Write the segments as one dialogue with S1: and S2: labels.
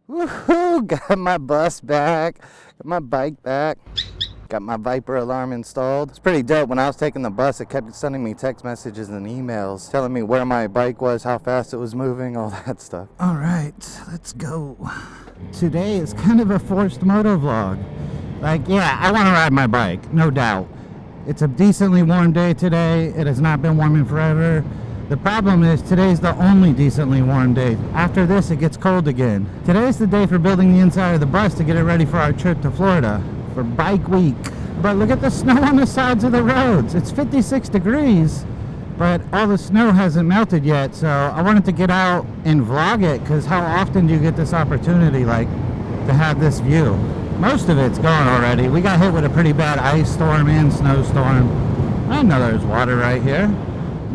S1: Woohoo! Got my bus back, got my bike back, got my Viper alarm installed. It's pretty dope. When I was taking the bus, it kept sending me text messages and emails telling me where my bike was, how fast it was moving, all that stuff. All right, let's go. Today is kind of a forced motovlog. Like, yeah, I want to ride my bike, no doubt. It's a decently warm day today. It has not been warm in forever. The problem is today's the only decently warm day. After this, it gets cold again. Today's the day for building the inside of the bus to get it ready for our trip to Florida for bike week. But look at the snow on the sides of the roads. It's 56 degrees, but all the snow hasn't melted yet. So I wanted to get out and vlog it, because how often do you get this opportunity, like, to have this view? Most of it's gone already. We got hit with a pretty bad ice storm and snowstorm. I know there's water right here.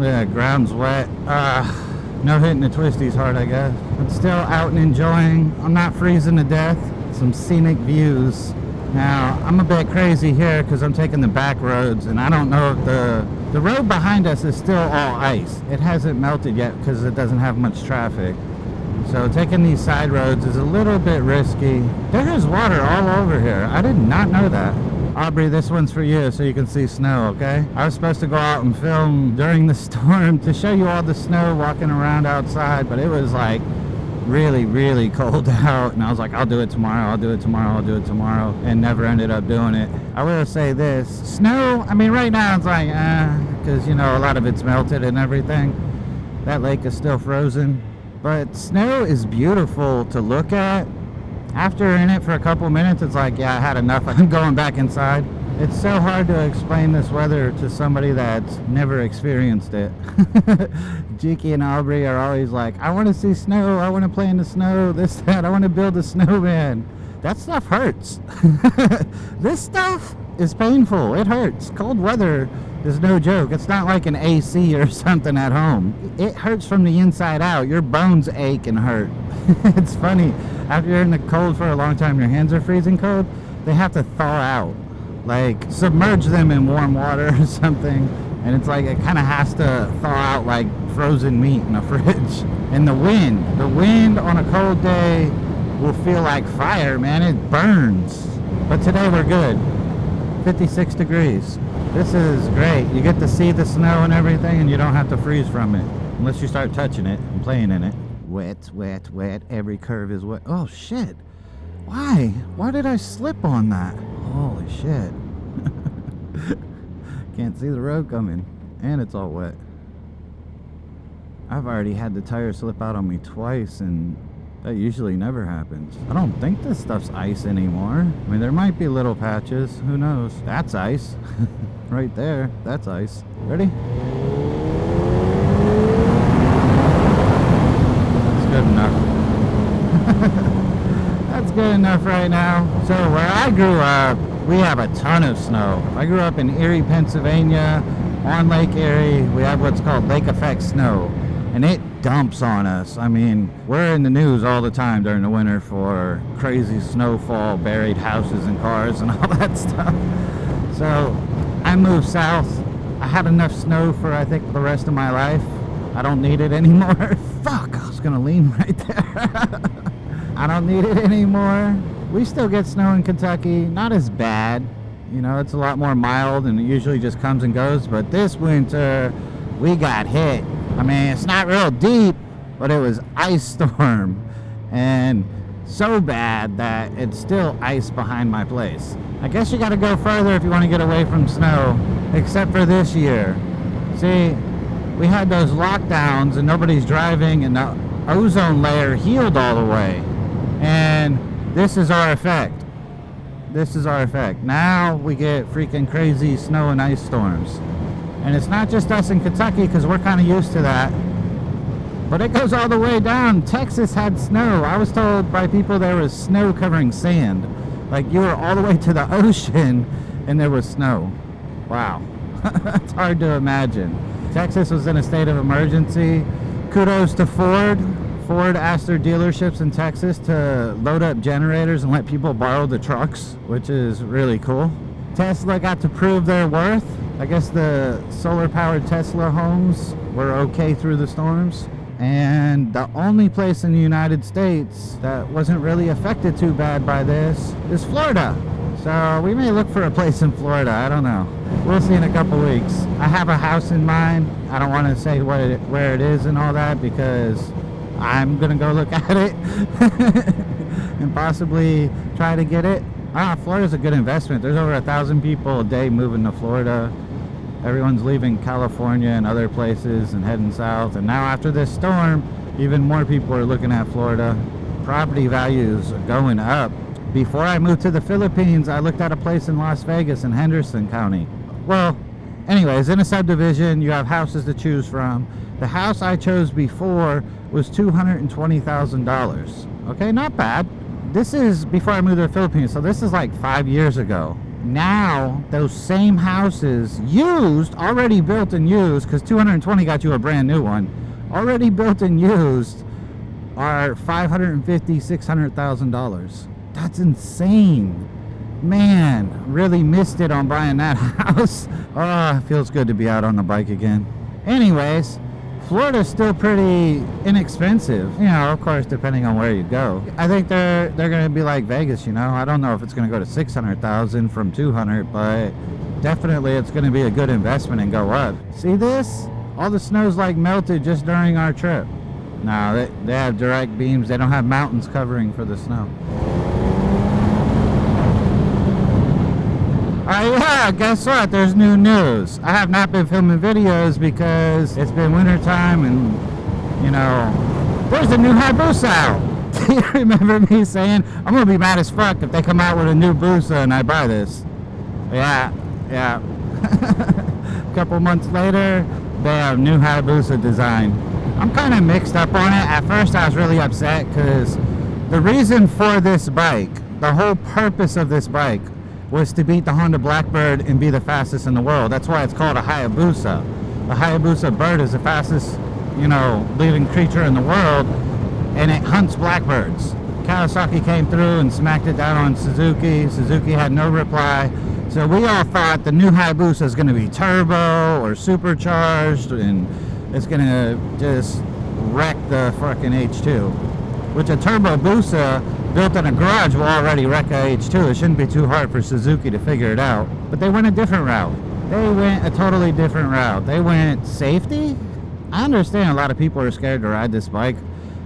S1: Yeah, ground's wet. No hitting the twisties hard, I guess. I'm still out and enjoying. I'm not freezing to death. Some scenic views. Now, I'm a bit crazy here because I'm taking the back roads, and I don't know if the road behind us is still all ice. It hasn't melted yet because it doesn't have much traffic. So taking these side roads is a little bit risky. There is water all over here. I did not know that. Aubrey, this one's for you so you can see snow, okay? I was supposed to go out and film during the storm to show you all the snow walking around outside, but it was like really, really cold out, and I was like, I'll do it tomorrow, I'll do it tomorrow, I'll do it tomorrow, and never ended up doing it. I will say this, snow, I mean, right now it's like, because, you know, a lot of it's melted and everything. That lake is still frozen, but snow is beautiful to look at. After in it for a couple minutes, it's like, yeah, I had enough. I'm going back inside. It's so hard to explain this weather to somebody that's never experienced it. Jiki and Aubrey are always like, I want to see snow. I want to play in the snow. This, that. I want to build a snowman. That stuff hurts. This stuff is painful. It hurts. Cold weather is no joke. It's not like an AC or something at home. It hurts from the inside out. Your bones ache and hurt. It's funny. After you're in the cold for a long time, your hands are freezing cold, they have to thaw out. Like, submerge them in warm water or something. And it's like, it kind of has to thaw out like frozen meat in a fridge. And the wind on a cold day will feel like fire, man. It burns. But today we're good. 56 degrees. This is great. You get to see the snow and everything, and you don't have to freeze from it. Unless you start touching it and playing in it. Wet, wet, wet. Every curve is wet. Oh, shit. Why? Why did I slip on that? Holy shit. Can't see the road coming. And it's all wet. I've already had the tire slip out on me twice, and that usually never happens. I don't think this stuff's ice anymore. I mean, there might be little patches. Who knows? That's ice. Right there. That's ice. Ready? Good enough. That's good enough right now. So where I grew up, we have a ton of snow. I grew up in Erie, Pennsylvania, on Lake Erie. We have what's called lake effect snow, and it dumps on us. I mean, we're in the news all the time during the winter for crazy snowfall, buried houses and cars and all that stuff. So I moved south. I had enough snow for, I think, the rest of my life. I don't need it anymore. Fuck, I was gonna lean right there. I don't need it anymore. We still get snow in Kentucky, not as bad. You know, it's a lot more mild and it usually just comes and goes, but this winter, we got hit. I mean, it's not real deep, but it was ice storm. And so bad that it's still ice behind my place. I guess you gotta go further if you wanna get away from snow, except for this year. See, we had those lockdowns and nobody's driving, and the ozone layer healed all the way. And this is our effect. This is our effect. Now we get freaking crazy snow and ice storms. And it's not just us in Kentucky, because we're kind of used to that. But it goes all the way down. Texas had snow. I was told by people there was snow covering sand. Like, you were all the way to the ocean and there was snow. Wow. It's hard to imagine. Texas was in a state of emergency. Kudos to Ford. Ford asked their dealerships in Texas to load up generators and let people borrow the trucks, which is really cool. Tesla got to prove their worth. I guess the solar-powered Tesla homes were okay through the storms. And the only place in the United States that wasn't really affected too bad by this is Florida. So we may look for a place in Florida. I don't know. We'll see in a couple weeks. I have a house in mind. I don't want to say where it is and all that because I'm going to go look at it and possibly try to get it. Florida's a good investment. There's over 1,000 people a day moving to Florida. Everyone's leaving California and other places and heading south. And now after this storm, even more people are looking at Florida. Property values are going up. Before I moved to the Philippines, I looked at a place in Las Vegas in Henderson County. Well, anyways, in a subdivision, you have houses to choose from. The house I chose before was $220,000. Okay, not bad. This is before I moved to the Philippines, so this is like 5 years ago. Now, those same houses, used, already built and used, because 220 got you a brand new one, already built and used, are $550,000, $600,000. That's insane. Man, really missed it on buying that house. Oh, it feels good to be out on the bike again. Anyways, Florida's still pretty inexpensive. You know, of course, depending on where you go. I think they're going to be like Vegas, you know. I don't know if it's going to go to 600,000 from 200, but definitely it's going to be a good investment and go up. See this? All the snow's like melted just during our trip. No, they have direct beams. They don't have mountains covering for the snow. Yeah, guess what? There's new news. I have not been filming videos because it's been winter time and, you know, there's a new Hayabusa out. Do you remember me saying, I'm going to be mad as fuck if they come out with a new Busa and I buy this? Yeah. A couple months later, they have new Hayabusa design. I'm kind of mixed up on it. At first, I was really upset because the reason for this bike, the whole purpose of this bike, was to beat the Honda Blackbird and be the fastest in the world. That's why it's called a Hayabusa. The Hayabusa bird is the fastest, you know, living creature in the world, and it hunts blackbirds. Kawasaki came through and smacked it down on Suzuki. Suzuki had no reply. So we all thought the new Hayabusa is going to be turbo or supercharged, and it's going to just wreck the fucking H2. Which a turbo Busa built in a garage will already wreck a H2. It shouldn't be too hard for Suzuki to figure it out. But they went a different route. They went a totally different route. They went safety. I understand a lot of people are scared to ride this bike.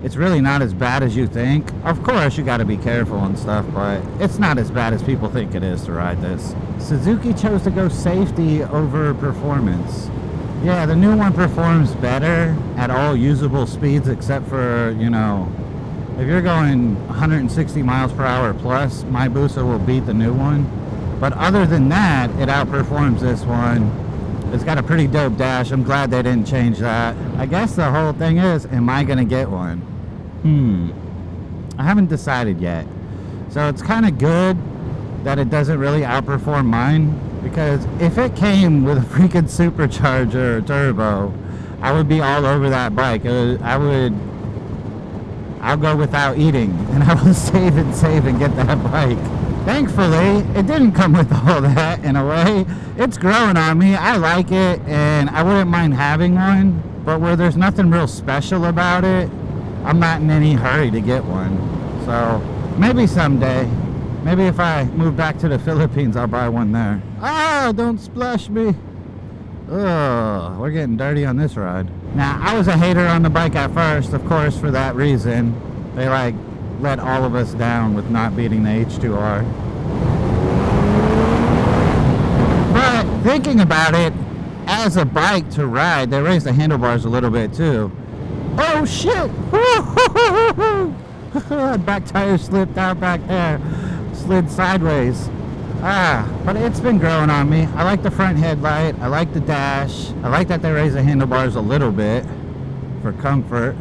S1: It's really not as bad as you think. Of course, you got to be careful and stuff, but it's not as bad as people think it is to ride this. Suzuki chose to go safety over performance. Yeah, the new one performs better at all usable speeds except for, you know, if you're going 160 miles per hour plus, my Busa will beat the new one. But other than that, it outperforms this one. It's got a pretty dope dash. I'm glad they didn't change that. I guess the whole thing is, am I going to get one? I haven't decided yet. So it's kind of good that it doesn't really outperform mine. Because if it came with a freaking supercharger or turbo, I would be all over that bike. I'll go without eating, and I will save and get that bike. Thankfully, it didn't come with all that in a way. It's growing on me. I like it, and I wouldn't mind having one, but where there's nothing real special about it, I'm not in any hurry to get one. So maybe someday, maybe if I move back to the Philippines, I'll buy one there. Ah, don't splash me. Ugh, we're getting dirty on this ride. Now, I was a hater on the bike at first, of course, for that reason. They, like, let all of us down with not beating the H2R. But thinking about it, as a bike to ride, they raised the handlebars a little bit, too. Oh, shit! Back tire slipped out back there. Slid sideways. But it's been growing on me. I like the front headlight. I like the dash. I like that they raise the handlebars a little bit for comfort.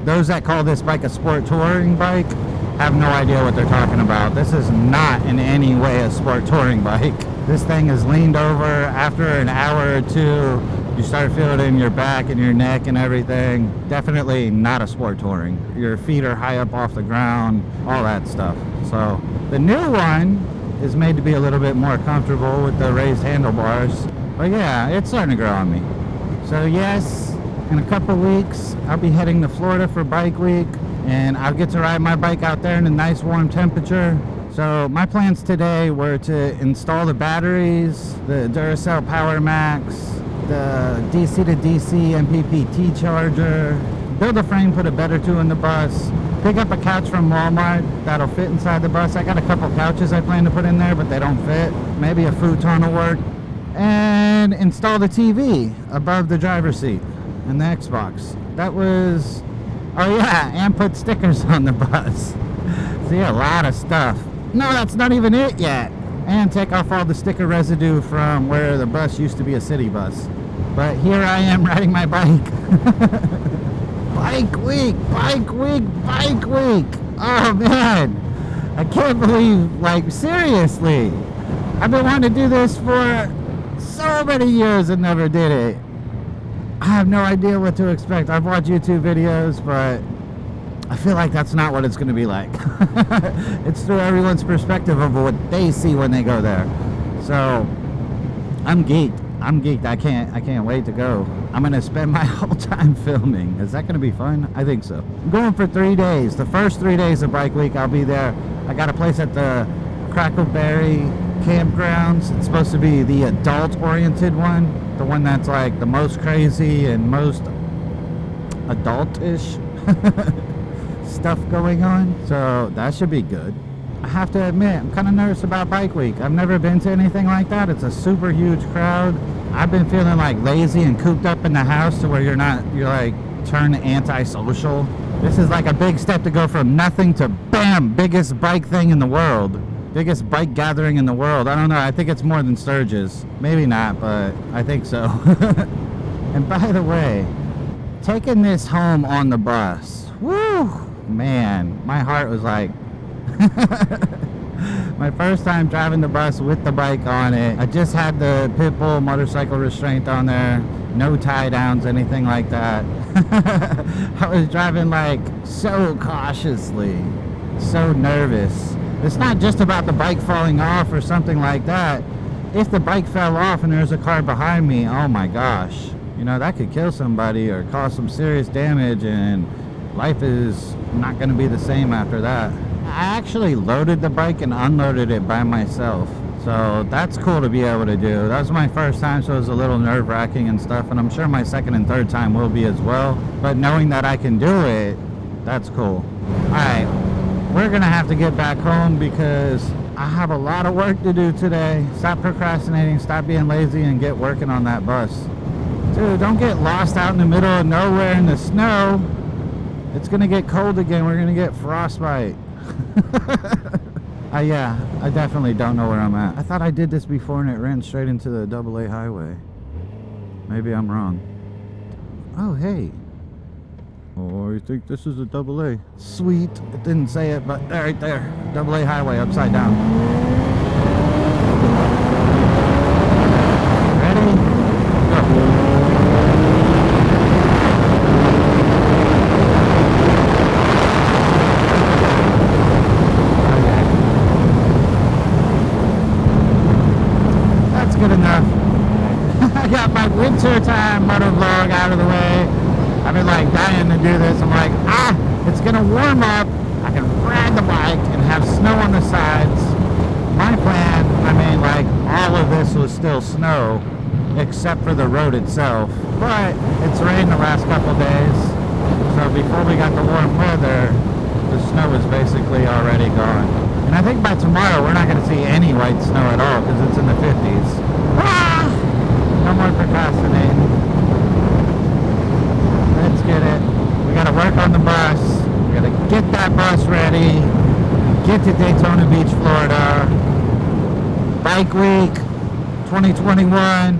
S1: Those that call this bike a sport touring bike have no idea what they're talking about. This is not in any way a sport touring bike. This thing is leaned over. After an hour or two, you start feeling it in your back and your neck and everything. Definitely not a sport touring. Your feet are high up off the ground, all that stuff. So the new one is made to be a little bit more comfortable with the raised handlebars. But yeah, it's starting to grow on me. So yes, In a couple weeks, I'll be heading to Florida for Bike Week, and I'll get to ride my bike out there in a nice warm temperature. So my plans today were to install the batteries, the Duracell Power Max, the DC to DC MPPT charger, build a frame, put a bed or two in the bus, pick up a couch from Walmart that'll fit inside the bus. I got a couple couches I plan to put in there, but they don't fit. Maybe a futon will work. And install the TV above the driver's seat and the Xbox. That was, oh yeah, and put stickers on the bus. See, a lot of stuff. No, that's not even it yet. And take off all the sticker residue from where the bus used to be a city bus. But here I am riding my bike. Bike week, bike week, bike week. Oh man, I can't believe, like, seriously. I've been wanting to do this for so many years and never did it. I have no idea what to expect. I've watched YouTube videos, but I feel like that's not what it's going to be like. It's through everyone's perspective of what they see when they go there. So I'm geeked. I can't wait to go. I'm going to spend my whole time filming. Is that going to be fun? I think so. I'm going for 3 days. The first 3 days of Bike Week, I'll be there. I got a place at the Crackleberry campgrounds. It's supposed to be the adult-oriented one. The one that's like the most crazy and most adult-ish stuff going on. So that should be good. I have to admit, I'm kind of nervous about Bike Week. I've never been to anything like that. It's a super huge crowd. I've been feeling like lazy and cooped up in the house to where you're like turned antisocial. This is like a big step to go from nothing to bam, biggest bike thing in the world. Biggest bike gathering in the world. I don't know. I think it's more than Sturgis. Maybe not, but I think so. And by the way, taking this home on the bus. Woo! Man, my heart was like... My first time driving the bus with the bike on it. I just had the pit bull motorcycle restraint on there. No tie downs, anything like that. I was driving like so cautiously. So nervous. It's not just about the bike falling off or something like that. If the bike fell off and there's a car behind me, oh my gosh. You know, that could kill somebody or cause some serious damage, and life is not going to be the same after that. I actually loaded the bike and unloaded it by myself. So that's cool to be able to do. That was my first time, so it was a little nerve-wracking and stuff. And I'm sure my second and third time will be as well. But knowing that I can do it, that's cool. Alright, we're going to have to get back home because I have a lot of work to do today. Stop procrastinating, stop being lazy, and get working on that bus. Dude, don't get lost out in the middle of nowhere in the snow. It's going to get cold again. We're going to get frostbite. Yeah, I definitely don't know where I'm at. I thought I did this before and it ran straight into the AA highway. Maybe I'm wrong. Oh, hey. Oh, you think this is a AA? Sweet. It didn't say it, but right there. AA highway upside down. Ready? Go. Good enough. I got my winter time motovlog out of the way. I've been like dying to do this. I'm like, it's gonna warm up. I can ride the bike and have snow on the sides. My plan, I mean, like, all of this was still snow except for the road itself. But it's rained the last couple days. So before we got the warm weather, the snow is basically already gone. And I think by tomorrow we're not going to see any white snow at all because it's in the 50s. No more procrastinating. Let's get it. We got to work on the bus. We got to get that bus ready. Get to Daytona Beach, Florida. Bike Week 2021.